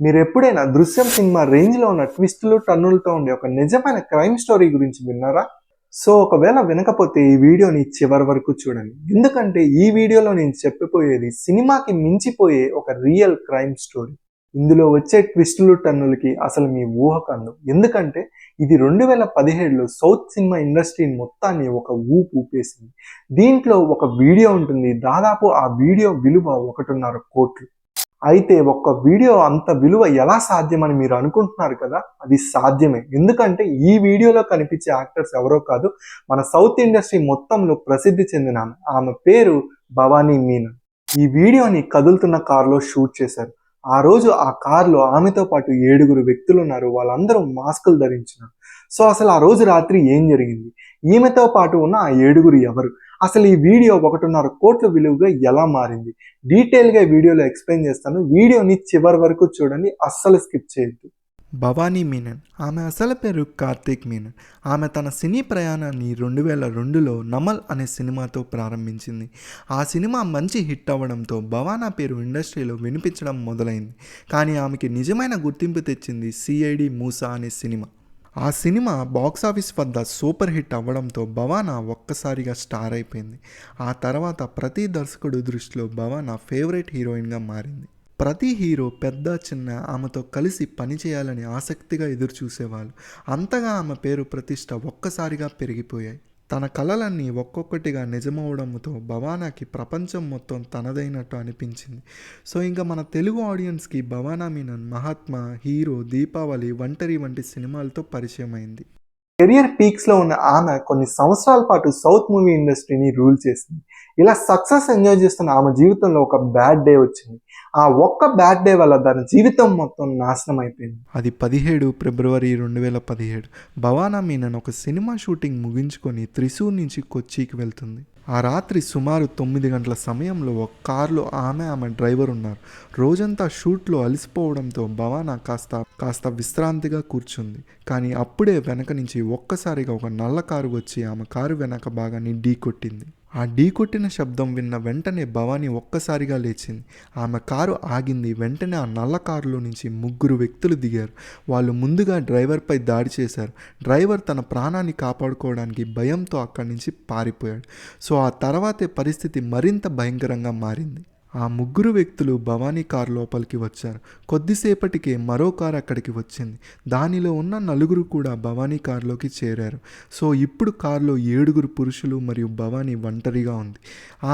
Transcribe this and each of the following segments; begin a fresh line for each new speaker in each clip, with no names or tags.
మీరెప్పుడైనా 'దృశ్యం' సినిమా రేంజ్‌లో ఉన్న ట్విస్టులు, టన్నులతో ఉండే ఒక నిజమైన క్రైమ్ స్టోరీ గురించి విన్నారా? సో, ఒకవేళ వినకపోతే ఈ వీడియోని చివరి వరకు చూడండి. ఎందుకంటే ఈ వీడియోలో నేను చెప్పబోయేది సినిమాకి మించిపోయే ఒక రియల్ క్రైమ్ స్టోరీ. ఇందులో వచ్చే ట్విస్టులు, టన్నులకి అసలు మీ ఊహకందవు. ఎందుకంటే ఇది 2017లో సౌత్ సినిమా ఇండస్ట్రీని మొత్తాన్ని ఒక ఊపేసింది. దీంట్లో ఒక వీడియో ఉంటుంది. దాదాపు ఆ వీడియో విలువ 1.5 కోట్లు. అయితే ఒక్క వీడియో అంత విలువ ఎలా సాధ్యమని మీరు అనుకుంటున్నారు కదా? అది సాధ్యమే. ఎందుకంటే ఈ వీడియోలో కనిపించే యాక్టర్స్ ఎవరో కాదు, మన సౌత్ ఇండస్ట్రీ మొత్తంలో ప్రసిద్ధి చెందిన ఆమె. ఆమె పేరు భవానీ మీనన్. ఈ వీడియోని కదులుతున్న కారులో షూట్ చేశారు. ఆ రోజు ఆ కారులో ఆమెతో పాటు 7 వ్యక్తులున్నారు. వాళ్ళందరూ మాస్కులు ధరించినారు. సో అసలు ఆ రోజు రాత్రి ఏం జరిగింది? ఈమెతో పాటు ఉన్న ఆ 7 ఎవరు? అసలు ఈ వీడియో 1.5 కోట్ల విలువగా ఎలా మారింది? డీటెయిల్‌గా వీడియోలో ఎక్స్‌ప్లెయిన్ చేస్తాను. వీడియోని చివరి వరకు చూడండి. అస్సలు స్కిప్ చేయొద్దు.
భవానీ మీనన్. ఆమె అసలు పేరు కార్తీక్ మీనన్. ఆమె తన సినీ ప్రయాణాన్ని 2002లో నమల్ అనే సినిమాతో ప్రారంభించింది. ఆ సినిమా మంచి హిట్ అవ్వడంతో భవానా పేరు ఇండస్ట్రీలో వినిపించడం మొదలైంది. కానీ ఆమెకి నిజమైన గుర్తింపు తెచ్చింది సిఐడి మూసా అనే సినిమా. ఆ సినిమా బాక్సాఫీస్ వద్ద సూపర్ హిట్ అవ్వడంతో భవానా ఒక్కసారిగా స్టార్ అయిపోయింది. ఆ తర్వాత ప్రతి దర్శకుడు దృష్టిలో భవానా ఫేవరెట్ హీరోయిన్గా మారింది. ప్రతి హీరో పెద్ద చిన్న ఆమెతో కలిసి పనిచేయాలని ఆసక్తిగా ఎదురుచూసేవాళ్ళు. అంతగా ఆమె పేరు ప్రతిష్ట ఒక్కసారిగా పెరిగిపోయాయి. తన కలలన్నీ ఒక్కొక్కటిగా నిజమవడంతో భవానాకి ప్రపంచం మొత్తం తనదైనట్టు అనిపించింది. సో ఇంకా మన తెలుగు ఆడియన్స్కి భవానా మీనన్ మహాత్మా, హీరో, దీపావళి, ఒంటరి వంటి సినిమాలతో పరిచయం అయింది.
కెరియర్ పీక్స్‌లో ఉన్న ఆమె కొన్ని సంవత్సరాల పాటు సౌత్ మూవీ ఇండస్ట్రీని రూల్ చేసింది. ఇలా సక్సెస్ ఎంజాయ్ చేస్తున్న ఆమె జీవితంలో ఒక బ్యాడ్ డే వచ్చింది. ఆ ఒక్క బ్యాడ్ డే వల్ల తన జీవితం మొత్తం నాశనం అయిపోయింది.
అది 17 ఫిబ్రవరి 2017. భవానా మీనన్ ఒక సినిమా షూటింగ్ ముగించుకొని త్రిశూర్ నుంచి కొచ్చికి వెళ్తుంది. ఆ రాత్రి సుమారు 9 గంటల సమయంలో ఒక కారులో ఆమె డ్రైవర్ ఉన్నారు. రోజంతా షూట్లో అలసిపోవడంతో భవానా కాస్త విశ్రాంతిగా కూర్చుంది. కానీ అప్పుడే వెనక నుంచి ఒక్కసారిగా ఒక నల్ల కారు వచ్చి ఆమె కారు వెనక భాగాన్ని ఢీ కొట్టింది. ఆ ఢీ కొట్టిన శబ్దం విన్న వెంటనే భవానీ ఒక్కసారిగా లేచింది. ఆమె కారు ఆగింది. వెంటనే ఆ నల్ల కారులో నుంచి 3 వ్యక్తులు దిగారు. వాళ్ళు ముందుగా డ్రైవర్పై దాడి చేశారు. డ్రైవర్ తన ప్రాణాన్ని కాపాడుకోవడానికి భయంతో అక్కడి నుంచి పారిపోయాడు. సో ఆ తర్వాతే పరిస్థితి మరింత భయంకరంగా మారింది. ఆ 3 వ్యక్తులు భవానీ కారు లోపలికి వచ్చారు. కొద్దిసేపటికే మరో కారు అక్కడికి వచ్చింది. దానిలో ఉన్న 4 కూడా భవానీ కారులోకి చేరారు. సో ఇప్పుడు కారులో 7 పురుషులు మరియు భవానీ ఒంటరిగా ఉంది.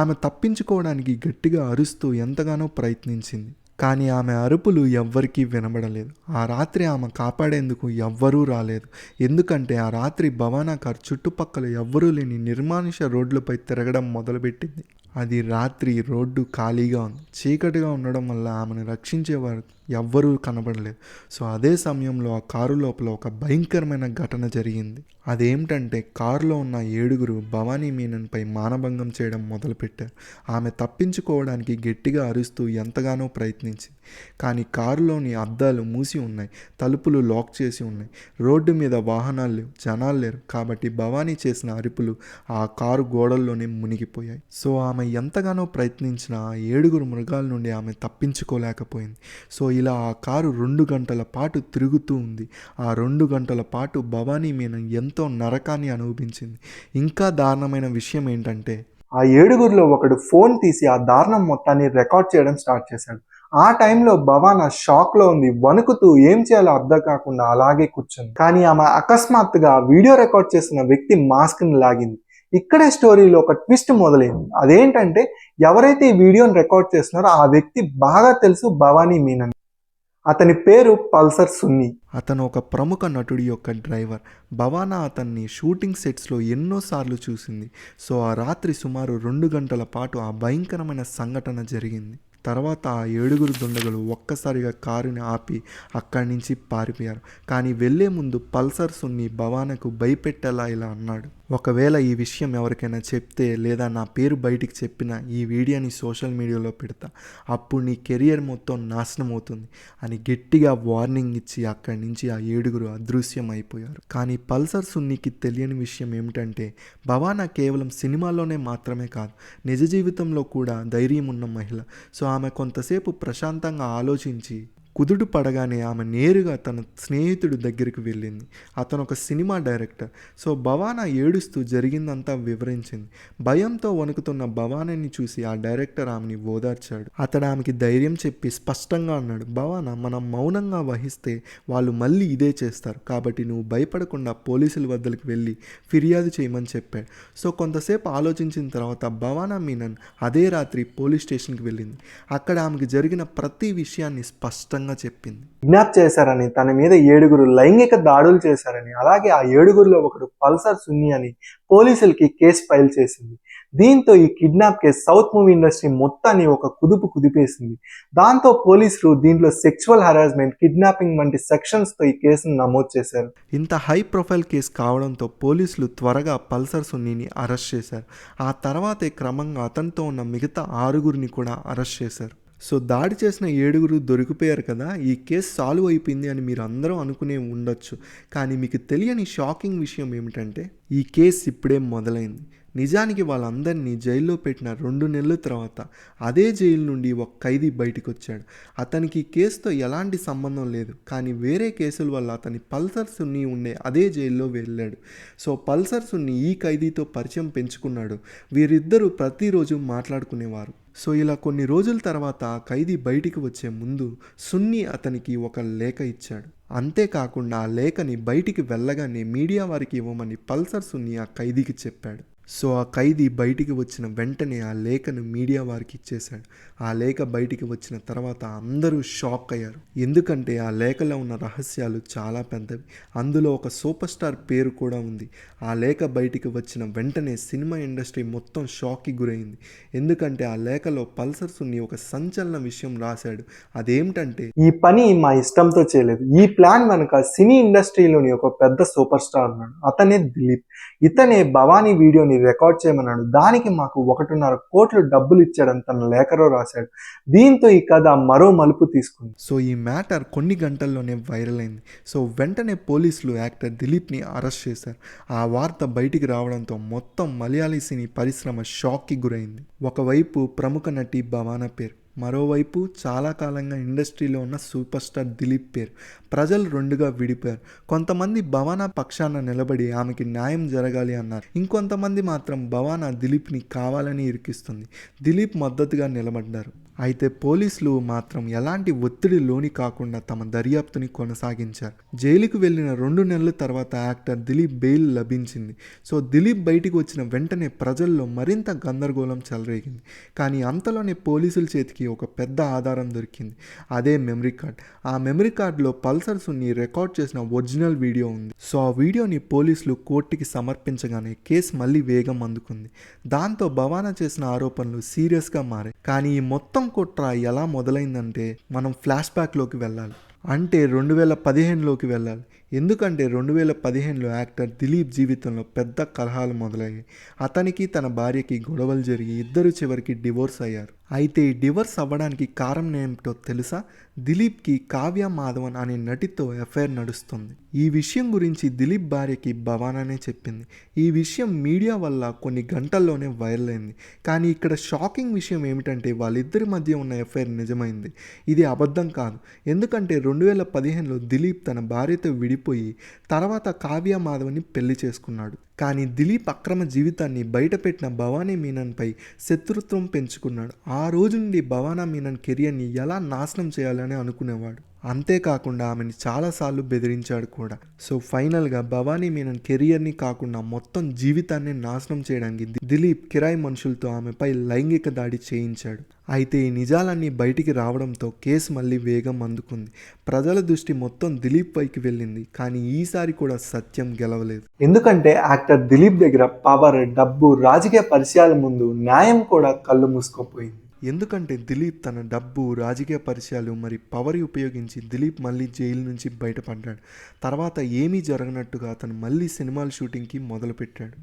ఆమె తప్పించుకోవడానికి గట్టిగా అరుస్తూ ఎంతగానో ప్రయత్నించింది. కానీ ఆమె అరుపులు ఎవ్వరికీ వినబడలేదు. ఆ రాత్రి ఆమె కాపాడేందుకు ఎవ్వరూ రాలేదు. ఎందుకంటే ఆ రాత్రి భవానా కారు చుట్టుపక్కల ఎవ్వరూ లేని నిర్మానుష రోడ్లపై తిరగడం మొదలుపెట్టింది. అది రాత్రి, రోడ్డు ఖాళీగా ఉంది. చీకటిగా ఉండడం వల్ల ఆమెను రక్షించేవారు ఎవ్వరూ కనబడలేదు. సో అదే సమయంలో ఆ కారు లోపల ఒక భయంకరమైన ఘటన జరిగింది. అదేమిటంటే కారులో ఉన్న 7 భవానీ మీనన్పై మానభంగం చేయడం మొదలుపెట్టారు. ఆమె తప్పించుకోవడానికి గట్టిగా అరుస్తూ ఎంతగానో ప్రయత్నించింది. కానీ కారులోని అద్దాలు మూసి ఉన్నాయి. తలుపులు లాక్ చేసి ఉన్నాయి. రోడ్డు మీద వాహనాలు లేవు, జనాలు లేరు. కాబట్టి భవానీ చేసిన అరుపులు ఆ కారు గోడల్లోనే మునిగిపోయాయి. సో ఆమె ఎంతగానో ప్రయత్నించినా ఆ 7 మృగాల నుండి ఆమె తప్పించుకోలేకపోయింది. సో ఇలా ఆ కారు 2 గంటల పాటు తిరుగుతూ ఉంది. ఆ 2 గంటల పాటు భవానీ మీనన్ ఎంతో నరకాన్ని అనుభవించింది. ఇంకా దారుణమైన విషయం ఏంటంటే
ఆ 7లో ఒకడు ఫోన్ తీసి ఆ దారుణం మొత్తాన్ని రికార్డ్ చేయడం స్టార్ట్ చేశాడు. ఆ టైంలో భవానా షాక్లో ఉంది. వణుకుతూ ఏం చేయాలో అర్థం కాకుండా అలాగే కూర్చుంది. కానీ ఆమె అకస్మాత్తుగా వీడియో రికార్డ్ చేస్తున్న వ్యక్తి మాస్క్ని లాగింది. ఇక్కడే స్టోరీలో ఒక ట్విస్ట్ మొదలైంది. అదేంటంటే ఎవరైతే ఈ వీడియోని రికార్డ్ చేస్తున్నారో ఆ వ్యక్తి బాగా తెలుసు భవానీ మీనన్. అతని పేరు పల్సర్ సున్ని.
అతను ఒక ప్రముఖ నటుడి యొక్క డ్రైవర్. భవానా అతన్ని షూటింగ్ సెట్స్లో ఎన్నోసార్లు చూసింది. సో ఆ రాత్రి సుమారు 2 గంటల పాటు ఆ భయంకరమైన సంఘటన జరిగింది. తర్వాత ఆ 7 దుండగులు ఒక్కసారిగా కారుని ఆపి అక్కడి నుంచి పారిపోయారు. కానీ వెళ్లే ముందు పల్సర్ సున్ని భవానాకు భయపెట్టేలా ఇలా అన్నాడు: ఒకవేళ ఈ విషయం ఎవరికైనా చెప్తే లేదా నా పేరు బయటికి చెప్పినా ఈ వీడియోని సోషల్ మీడియాలో పెడతా. అప్పుడు నీ కెరియర్ మొత్తం నాశనం అవుతుంది అని గట్టిగా వార్నింగ్ ఇచ్చి అక్కడి నుంచి ఆ 7 అదృశ్యం అయిపోయారు. కానీ పల్సర్ సున్నికి తెలియని విషయం ఏమిటంటే భవానా కేవలం సినిమాలోనే మాత్రమే కాదు, నిజ జీవితంలో కూడా ధైర్యం ఉన్న మహిళ. సో ఆమె కొంతసేపు ప్రశాంతంగా ఆలోచించి కుదుట పడగానే ఆమె నేరుగా తన స్నేహితుడి దగ్గరికి వెళ్ళింది. అతను ఒక సినిమా డైరెక్టర్. సో భవానా ఏడుస్తూ జరిగిందంతా వివరించింది. భయంతో వణుకుతున్న భవానాని చూసి ఆ డైరెక్టర్ ఆమెని ఓదార్చాడు. అతడు ఆమెకి ధైర్యం చెప్పి స్పష్టంగా అన్నాడు, భవానా, మనం మౌనంగా వహిస్తే వాళ్ళు మళ్ళీ ఇదే చేస్తారు, కాబట్టి నువ్వు భయపడకుండా పోలీసుల వద్దకు వెళ్ళి ఫిర్యాదు చేయమని చెప్పాడు. సో కొంతసేపు ఆలోచించిన తర్వాత భవానా మీనన్ అదే రాత్రి పోలీస్ స్టేషన్కి వెళ్ళింది. అక్కడ ఆమెకు జరిగిన ప్రతి విషయాన్ని స్పష్టంగా చెప్పింది.
కిడ్నాప్ చేశారని, తన మీద 7 లైంగిక దాడులు చేశారని, అలాగే ఆ 7 ఒకడు పల్సర్ సున్ని అని పోలీసులకి కేసు ఫైల్ చేసింది. దీంతో ఈ kidnap case south movie industry మొత్తాన్ని ఒక కుదుపు కుదిపేసింది. దాంతో పోలీసులు దీంట్లో సెక్షువల్ హరాస్మెంట్, కిడ్నాపింగ్ వంటి సెక్షన్స్తో ఈ కేసును నమోదు చేశారు.
ఇంత హై ప్రొఫైల్ కేసు కావడంతో పోలీసులు త్వరగా పల్సర్ సున్నీని అరెస్ట్ చేశారు. ఆ తర్వాతే క్రమంగా అతనితో ఉన్న మిగతా 6 కూడా అరెస్ట్ చేశారు. సో దాడి చేసిన 7 దొరికిపోయారు కదా, ఈ కేసు సాల్వ్ అయిపోయింది అని మీరు అందరూ అనుకునే ఉండొచ్చు. కానీ మీకు తెలియని షాకింగ్ విషయం ఏమిటంటే ఈ కేసు ఇప్పుడే మొదలైంది. నిజానికి వాళ్ళందరినీ జైల్లో పెట్టిన 2 నెలల తర్వాత అదే జైలు నుండి ఒక ఖైదీ బయటకు వచ్చాడు. అతనికి కేసుతో ఎలాంటి సంబంధం లేదు, కానీ వేరే కేసుల వల్ల అతని పల్సర్ సున్ని ఉండే అదే జైల్లో వెళ్ళాడు. సో పల్సర్ సున్ని ఈ ఖైదీతో పరిచయం పెంచుకున్నాడు. వీరిద్దరూ ప్రతిరోజు మాట్లాడుకునేవారు. సో ఇలా కొన్ని రోజుల తర్వాత ఆ ఖైదీ బయటికి వచ్చే ముందు సున్ని అతనికి ఒక లేఖ ఇచ్చాడు. అంతేకాకుండా ఆ లేఖని బయటికి వెళ్ళగానే మీడియా వారికి ఇవ్వమని పల్సర్ సున్ని ఆ ఖైదీకి చెప్పాడు. సో ఆ ఖైదీ బయటికి వచ్చిన వెంటనే ఆ లేఖను మీడియా వారికి ఇచ్చేశాడు. ఆ లేఖ బయటికి వచ్చిన తర్వాత అందరూ షాక్ అయ్యారు. ఎందుకంటే ఆ లేఖలో ఉన్న రహస్యాలు చాలా పెద్దవి. అందులో ఒక సూపర్ స్టార్ పేరు కూడా ఉంది. ఆ లేఖ బయటికి వచ్చిన వెంటనే సినిమా ఇండస్ట్రీ మొత్తం షాక్కి గురైంది. ఎందుకంటే ఆ లేఖలో పల్సర్ సున్ని ఒక సంచలన విషయం రాశాడు. అదేమిటంటే,
ఈ పని మా ఇష్టంతో చేయలేదు. ఈ ప్లాన్ వెనుక సినీ ఇండస్ట్రీలోని ఒక పెద్ద సూపర్ స్టార్ ఉన్నాడు. అతనే దిలీప్. ఇతనే భవానీ వీడియోని రికార్డ్ చేయమన్నాడు. దానికి మాకు 1.5 కోట్లు డబ్బులు ఇచ్చాడని తన లేఖలో రాశాడు. దీంతో ఈ కథ మరో మలుపు తీసుకుంది.
సో ఈ మ్యాటర్ కొన్ని గంటల్లోనే వైరల్ అయింది. సో వెంటనే పోలీసులు యాక్టర్ దిలీప్ని అరెస్ట్ చేశారు. ఆ వార్త బయటికి రావడంతో మొత్తం మలయాళీ సినీ పరిశ్రమ షాక్కి గురైంది. ఒకవైపు ప్రముఖ నటి భవానా పేరు, మరోవైపు చాలా కాలంగా ఇండస్ట్రీలో ఉన్న సూపర్ స్టార్ దిలీప్ పేరు. ప్రజలు 2గా విడిపోయారు. కొంతమంది భవానా పక్షాన నిలబడి ఆమెకి న్యాయం జరగాలి అన్నారు. ఇంకొంతమంది మాత్రం భవానా దిలీప్ని కావాలని ఇరికిస్తుంది. దిలీప్ మద్దతుగా నిలబడ్డారు. అయితే పోలీసులు మాత్రం ఎలాంటి ఒత్తిడి లోని కాకుండా తమ దర్యాప్తుని కొనసాగించారు. జైలుకు వెళ్ళిన 2 నెలల తర్వాత యాక్టర్ దిలీప్ బెయిల్ లభించింది. సో దిలీప్ బయటికి వచ్చిన వెంటనే ప్రజల్లో మరింత గందరగోళం చెలరేగింది. కానీ అంతలోనే పోలీసుల చేతికి ఒక పెద్ద ఆధారం దొరికింది. అదే మెమరీ కార్డ్. ఆ మెమరీ కార్డులో పల్సర్ సున్ని రికార్డ్ చేసిన ఒరిజినల్ వీడియో ఉంది. సో ఆ వీడియోని పోలీసులు కోర్టుకి సమర్పించగానే కేసు మళ్ళీ వేగం అందుకుంది. దాంతో భవానా చేసిన ఆరోపణలు సీరియస్గా మారాయి. కానీ ఈ మొత్తం కుట్ర ఎలా మొదలైందంటే మనం ఫ్లాష్ బ్యాక్లోకి వెళ్ళాలి. అంటే 2015లోకి వెళ్ళాలి. ఎందుకంటే 2015లో యాక్టర్ దిలీప్ జీవితంలో పెద్ద కలహాలు మొదలయ్యాయి. అతనికి తన భార్యకి గొడవలు జరిగి ఇద్దరు చివరికి డివోర్స్ అయ్యారు. అయితే ఈ డివోర్స్ అవ్వడానికి కారణం ఏమిటో తెలుసా? దిలీప్కి కావ్య మాధవన్ అనే నటితో అఫైర్ నడుస్తుంది. ఈ విషయం గురించి దిలీప్ భార్యకి భవానానే చెప్పింది. ఈ విషయం మీడియా వల్ల కొన్ని గంటల్లోనే వైరల్ అయింది. కానీ ఇక్కడ షాకింగ్ విషయం ఏమిటంటే వాళ్ళిద్దరి మధ్య ఉన్న అఫైర్ నిజమైంది. ఇది అబద్ధం కాదు. ఎందుకంటే 2015లో దిలీప్ తన భార్యతో విడిపోయి తర్వాత కావ్య మాధవన్ని పెళ్లి చేసుకున్నాడు. కానీ దిలీప్ అక్రమ జీవితాన్ని బయటపెట్టిన భవానీ మీనన్పై శత్రుత్వం పెంచుకున్నాడు. ఆ రోజు నుండి భవానా మీనన్ కెరియర్ని ఎలా నాశనం చేయాలని అనుకునేవాడు. అంతేకాకుండా ఆమెని చాలాసార్లు బెదిరించాడు కూడా. సో ఫైనల్గా భవానీ మీనన్ కెరియర్ని కాకుండా మొత్తం జీవితాన్ని నాశనం చేయడానికి దిలీప్ కిరాయి మనుషులతో ఆమెపై లైంగిక దాడి చేయించాడు. అయితే ఈ నిజాలన్నీ బయటికి రావడంతో కేసు మళ్ళీ వేగం అందుకుంది. ప్రజల దృష్టి మొత్తం దిలీప్ పైకి వెళ్ళింది. కానీ ఈసారి కూడా సత్యం గెలవలేదు.
ఎందుకంటే యాక్టర్ దిలీప్ దగ్గర పవర్, డబ్బు, రాజకీయ పరిచయాల ముందు న్యాయం కూడా కళ్ళు మూసుకుపోయింది.
ఎందుకంటే దిలీప్ తన డబ్బు, రాజకీయ పరిచయాలు మరి పవర్ ఉపయోగించి దిలీప్ మళ్ళీ జైలు నుంచి బయటపడ్డాడు. తర్వాత ఏమీ జరగనట్టుగా అతను మళ్ళీ సినిమాల షూటింగ్కి మొదలుపెట్టాడు.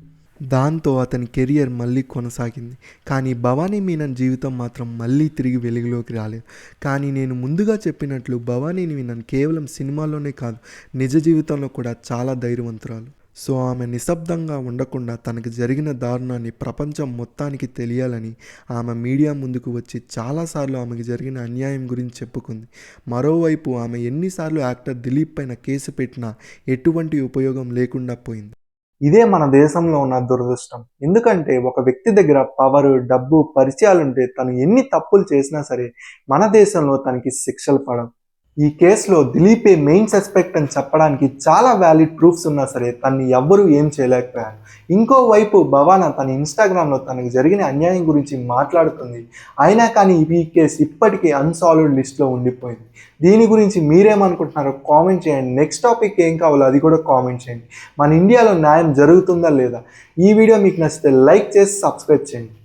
దాంతో అతని కెరియర్ మళ్ళీ కొనసాగింది. కానీ భవానీ మీనన్ జీవితం మాత్రం మళ్ళీ తిరిగి వెలుగులోకి రాలేదు. కానీ నేను ముందుగా చెప్పినట్లు భవానీ మీనన్ కేవలం సినిమాల్లోనే కాదు, నిజ జీవితంలో కూడా చాలా ధైర్యవంతురాలు. సో ఆమె నిశ్శబ్దంగా ఉండకుండా తనకు జరిగిన దారుణాన్ని ప్రపంచం మొత్తానికి తెలియాలని ఆమె మీడియా ముందుకు వచ్చి చాలాసార్లు ఆమెకు జరిగిన అన్యాయం గురించి చెప్పుకుంది. మరోవైపు ఆమె ఎన్నిసార్లు యాక్టర్ దిలీప్ పైన కేసు పెట్టినా ఎటువంటి ఉపయోగం లేకుండా పోయింది.
ఇదే మన దేశంలో ఉన్న దురదృష్టం. ఎందుకంటే ఒక వ్యక్తి దగ్గర పవర్, డబ్బు, పరిచయాలుంటే తను ఎన్ని తప్పులు చేసినా సరే మన దేశంలో తనకి శిక్షలు పడవు. ఈ కేసులో దిలీపే మెయిన్ సస్పెక్ట్ అని చెప్పడానికి చాలా వ్యాలిడ్ ప్రూఫ్స్ ఉన్నా సరే తన్ని ఎవ్వరూ ఏం చేయలేకపోయారు. ఇంకోవైపు భవానా తన ఇన్స్టాగ్రామ్లో తనకు జరిగిన అన్యాయం గురించి మాట్లాడుతుంది. అయినా కానీ ఈ కేసు ఇప్పటికీ అన్సాల్వ్డ్ లిస్ట్లో ఉండిపోయింది. దీని గురించి మీరేమనుకుంటున్నారో కామెంట్ చేయండి. నెక్స్ట్ టాపిక్ ఏం కావాలో అది కూడా కామెంట్ చేయండి. మన ఇండియాలో న్యాయం జరుగుతుందా లేదా? ఈ వీడియో మీకు నచ్చితే లైక్ చేసి సబ్స్క్రైబ్ చేయండి.